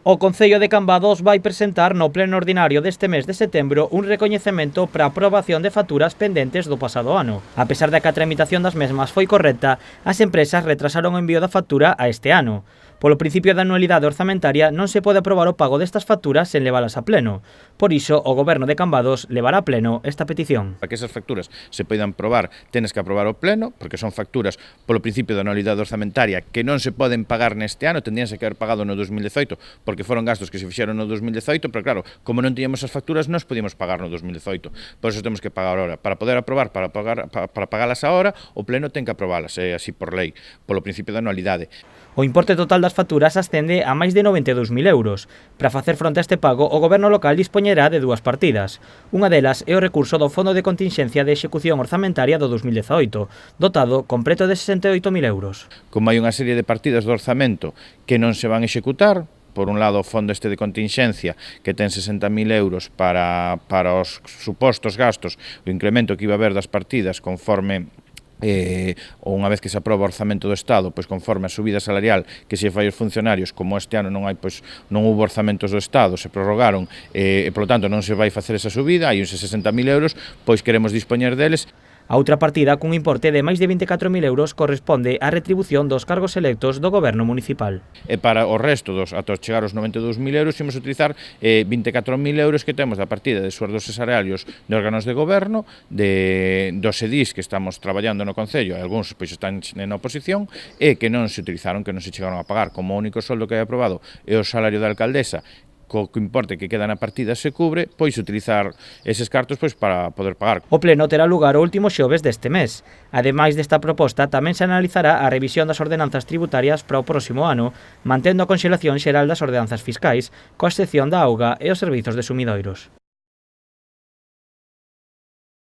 O Concello de Cambados vai presentar no pleno ordinario deste mes de setembro un recoñecemento para a aprobación de facturas pendentes do pasado ano. A pesar de que a tramitación das mesmas foi correcta, as empresas retrasaron o envío da factura a este ano. Polo principio da anualidade orzamentaria non se pode aprobar o pago destas facturas sen levalas a pleno. Por iso, o Goberno de Cambados levará a pleno esta petición. Para que esas facturas se poidan aprobar, tenes que aprobar o pleno, porque son facturas polo principio da anualidade orzamentaria que non se poden pagar neste ano, tendríanse que haber pagado no 2018, porque foron gastos que se fixeron no 2018, pero claro, como non tiñamos as facturas, non podíamos pagar no 2018. Por eso temos que pagar ahora. Para poder aprobar, para pagalas ahora, o pleno ten que aprobalas, así por lei, polo principio da anualidade. O importe total das facturas ascende a máis de 92.000 euros. Para facer fronte a este pago, o Goberno local dispoñerá de dúas partidas. Unha delas é o recurso do Fondo de Continxencia de Execución Orzamentaria do 2018, dotado con preto de 68.000 euros. Como hai unha serie de partidas do orzamento que non se van a executar, por un lado o fondo este de continxencia que ten 60.000 euros para os supostos gastos, o incremento que iba a haber das partidas conforme unha vez que se aproba o orzamento do Estado, pois conforme a subida salarial que se fai aos funcionarios, como este ano non houbo orzamentos do Estado, se prorrogaron e polo tanto non se vai facer esa subida, hai uns 60.000 euros, pois queremos dispoñer deles. A outra partida, cun importe de máis de 24.000 euros, corresponde á retribución dos cargos electos do Goberno municipal. E para o resto, ata chegar aos 92.000 euros, imos utilizar 24.000 euros que temos da partida de sueldos e salarios de órganos de goberno, dos edís que estamos traballando no Concello, e algúns pois están na oposición, e que non se utilizaron, que non se chegaron a pagar. Como o único soldo que hai aprobado é o salario da alcaldesa, co importe que queda na partida se cubre, pois utilizar eses cartos para poder pagar. O pleno terá lugar o último xoves deste mes. Ademais desta proposta, tamén se analizará a revisión das ordenanzas tributarias para o próximo ano, mantendo a conxelación xeral das ordenanzas fiscais, coa excepción da auga e os servizos de sumidoiros.